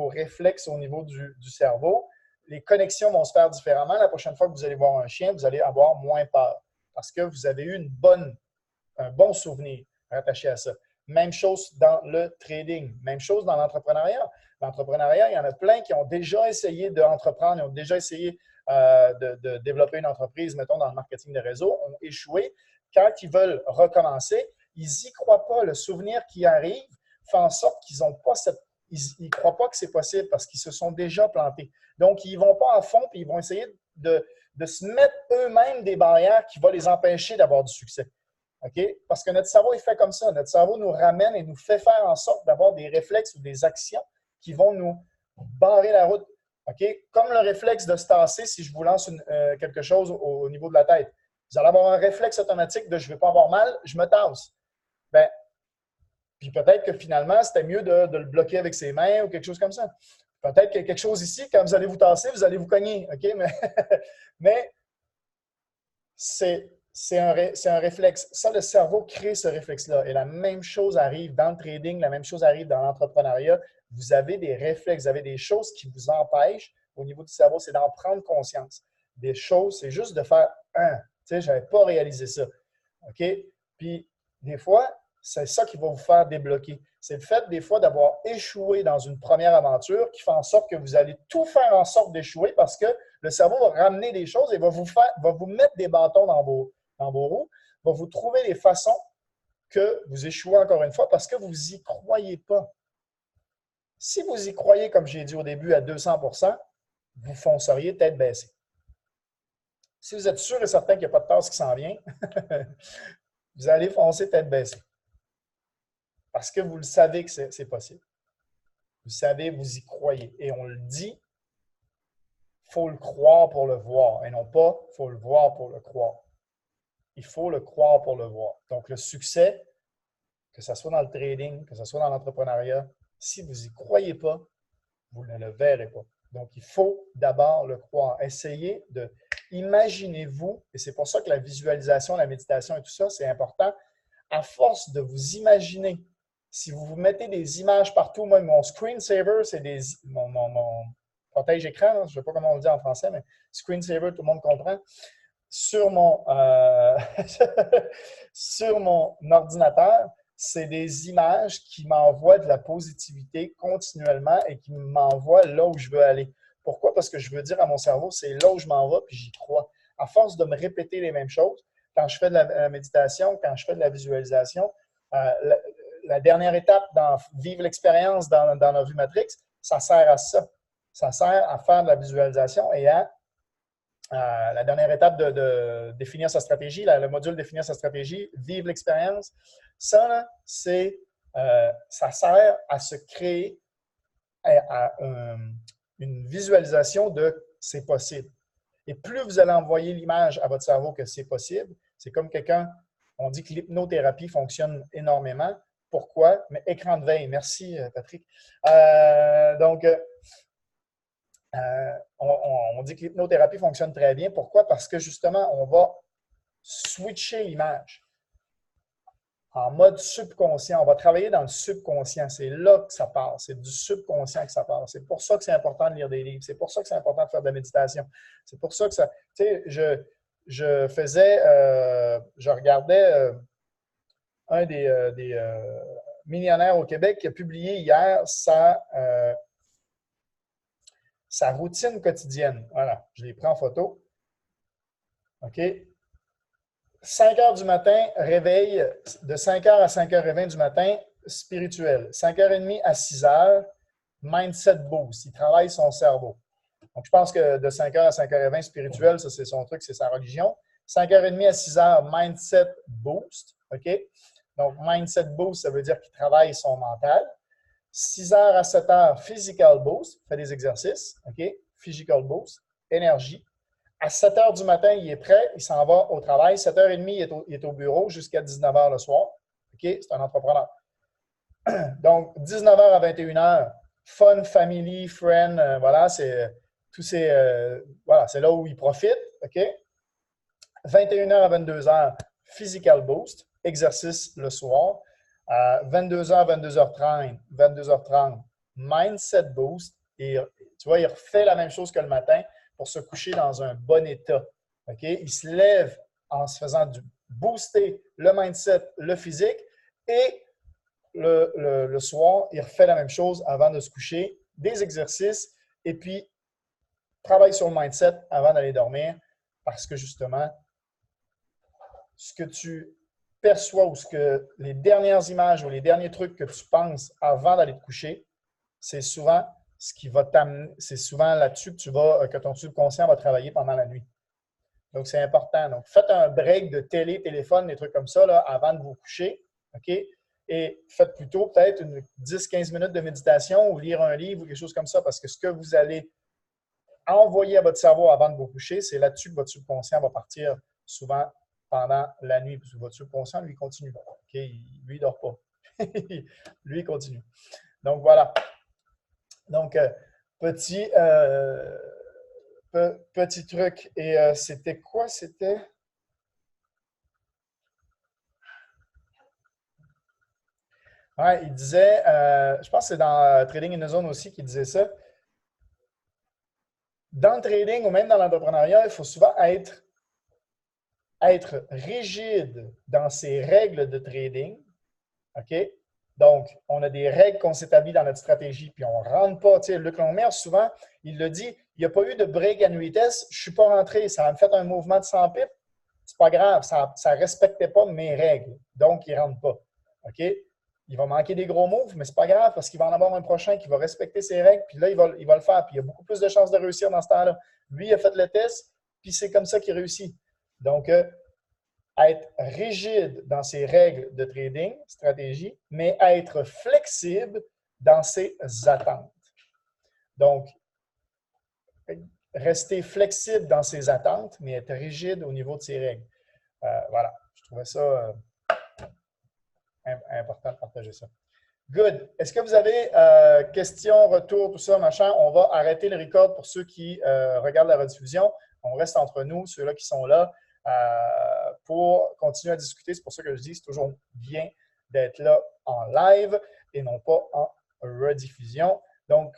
réflexes au niveau du cerveau. Les connexions vont se faire différemment. La prochaine fois que vous allez voir un chien, vous allez avoir moins peur parce que vous avez eu un bon souvenir rattaché à ça. Même chose dans le trading, même chose dans l'entrepreneuriat. L'entrepreneuriat, il y en a plein qui ont déjà essayé d'entreprendre, ils ont déjà essayé de développer une entreprise, mettons, dans le marketing de réseau, ont échoué. Quand ils veulent recommencer, ils n'y croient pas. Le souvenir qui arrive fait en sorte qu'ils n'ont pas ils ne croient pas que c'est possible parce qu'ils se sont déjà plantés. Donc, ils ne vont pas à fond et ils vont essayer de se mettre eux-mêmes des barrières qui vont les empêcher d'avoir du succès. Okay? Parce que notre cerveau est fait comme ça. Notre cerveau nous ramène et nous fait faire en sorte d'avoir des réflexes ou des actions qui vont nous barrer la route. Okay? Comme le réflexe de se tasser si je vous lance quelque chose au niveau de la tête. Vous allez avoir un réflexe automatique de « je ne vais pas avoir mal, je me tasse ». Puis peut-être que finalement, c'était mieux de le bloquer avec ses mains ou quelque chose comme ça. Peut-être qu'il y a quelque chose ici, quand vous allez vous tasser, vous allez vous cogner. Okay? Mais c'est un réflexe. Ça, le cerveau crée ce réflexe-là. Et la même chose arrive dans le trading, la même chose arrive dans l'entrepreneuriat. Vous avez des réflexes, vous avez des choses qui vous empêchent au niveau du cerveau, c'est d'en prendre conscience. Des choses, c'est juste de faire « tu sais, je n'avais pas réalisé ça. » OK? Puis, des fois, c'est ça qui va vous faire débloquer. C'est le fait, des fois, d'avoir échoué dans une première aventure qui fait en sorte que vous allez tout faire en sorte d'échouer parce que le cerveau va ramener des choses et va vous mettre des bâtons dans vos roues, va vous trouver des façons que vous échouez encore une fois parce que vous n'y croyez pas. Si vous y croyez, comme j'ai dit au début, à 200%, vous fonceriez tête baissée. Si vous êtes sûr et certain qu'il n'y a pas de tasse qui s'en vient, vous allez foncer tête baissée. Parce que vous le savez que c'est possible. Vous savez, vous y croyez. Et on le dit, il faut le croire pour le voir. Et non pas, il faut le voir pour le croire. Il faut le croire pour le voir. Donc, le succès, que ce soit dans le trading, que ce soit dans l'entrepreneuriat, si vous n'y croyez pas, vous ne le verrez pas. Donc, il faut d'abord le croire. Essayez de... Imaginez-vous, et c'est pour ça que la visualisation, la méditation et tout ça, c'est important. À force de vous imaginer, si vous vous mettez des images partout, moi, mon screensaver, c'est mon protège-écran, je ne sais pas comment on le dit en français, mais screensaver, tout le monde comprend. Sur mon ordinateur, c'est des images qui m'envoient de la positivité continuellement et qui m'envoient là où je veux aller. Pourquoi? Parce que je veux dire à mon cerveau, c'est là où je m'en vais, puis j'y crois. À force de me répéter les mêmes choses, quand je fais de la méditation, quand je fais de la visualisation, la dernière étape dans vivre l'expérience dans la vue Matrix, ça sert à ça. Ça sert à faire de la visualisation et à la dernière étape de définir sa stratégie, le module définir sa stratégie, vivre l'expérience. Ça, là, ça sert à se créer une visualisation de c'est possible. Et plus vous allez envoyer l'image à votre cerveau que c'est possible, c'est comme quelqu'un, on dit que l'hypnothérapie fonctionne énormément. Pourquoi? Mais écran de veille. Merci, Patrick. On dit que l'hypnothérapie fonctionne très bien. Pourquoi? Parce que justement, on va switcher l'image en mode subconscient. On va travailler dans le subconscient. C'est là que ça part. C'est du subconscient que ça part. C'est pour ça que c'est important de lire des livres. C'est pour ça que c'est important de faire de la méditation. C'est pour ça que ça... Tu sais, je regardais un des millionnaires au Québec qui a publié hier sa routine quotidienne. Voilà, je l'ai pris en photo. OK. 5 heures du matin, réveil de 5 heures à 5h20 du matin, spirituel. 5h30 à 6h, mindset boost. Il travaille son cerveau. Donc, je pense que de 5h à 5h20, spirituel, ça, c'est son truc, c'est sa religion. 5h30 à 6h, mindset boost. OK? Donc, mindset boost, ça veut dire qu'il travaille son mental. 6h à 7h, physical boost, fait des exercices. OK? Physical boost, énergie. À 7h du matin, il est prêt, il s'en va au travail. 7h30, il est au bureau jusqu'à 19h le soir. OK? C'est un entrepreneur. Donc, 19h à 21h, fun, family, friend, voilà, c'est voilà, c'est là où il profite. OK? 21h à 22h, physical boost, exercice le soir. 22h à 22h30, mindset boost. Et tu vois, il refait la même chose que le matin pour se coucher dans un bon état. Okay? Il se lève en se faisant booster le mindset, le physique, et le soir, il refait la même chose avant de se coucher, des exercices, et puis travaille sur le mindset avant d'aller dormir, parce que justement, ce que tu perçois ou les dernières images ou les derniers trucs que tu penses avant d'aller te coucher, c'est souvent ce qui va t'amener, c'est souvent là-dessus que ton subconscient va travailler pendant la nuit. Donc, c'est important. Donc, faites un break de télé, téléphone, des trucs comme ça là, avant de vous coucher. OK? Et faites plutôt peut-être 10-15 minutes de méditation ou lire un livre ou quelque chose comme ça, parce que ce que vous allez envoyer à votre cerveau avant de vous coucher, c'est là-dessus que votre subconscient va partir souvent pendant la nuit. Parce que votre subconscient, lui, continue. OK? Lui, il ne dort pas. Lui, il continue. Donc, voilà. Donc, petit truc. Et c'était quoi? C'était... Ouais, il disait, je pense que c'est dans Trading in the Zone aussi qu'il disait ça. Dans le trading ou même dans l'entrepreneuriat, il faut souvent être rigide dans ses règles de trading OK? Donc, on a des règles qu'on s'établit dans notre stratégie, puis on ne rentre pas. Tu sais, Luc Longmire, souvent, il le dit, il n'y a pas eu de break à nuit test, je ne suis pas rentré, ça a fait un mouvement de 100 pips, c'est pas grave, ça ne respectait pas mes règles, donc il ne rentre pas. OK? Il va manquer des gros moves, mais ce n'est pas grave parce qu'il va en avoir un prochain qui va respecter ses règles, puis là, il va le faire, puis il y a beaucoup plus de chances de réussir dans ce temps-là. Lui, il a fait le test, puis c'est comme ça qu'il réussit. Donc, être rigide dans ses règles de trading, stratégie, mais être flexible dans ses attentes. Donc, rester flexible dans ses attentes, mais être rigide au niveau de ses règles. Voilà, je trouvais ça important de partager ça. Good. Est-ce que vous avez questions, retours, tout ça, machin? On va arrêter le record pour ceux qui regardent la rediffusion. On reste entre nous, ceux-là qui sont là, pour continuer à discuter. C'est pour ça que je dis c'est toujours bien d'être là en live et non pas en rediffusion. Donc,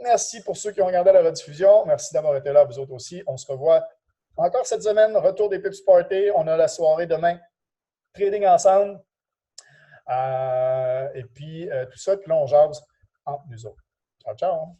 merci pour ceux qui ont regardé la rediffusion. Merci d'avoir été là, vous autres aussi. On se revoit encore cette semaine. Retour des Pips Party. On a la soirée demain. Trading ensemble. Et puis, tout ça. Puis là, on jase entre nous autres. Ciao, ciao.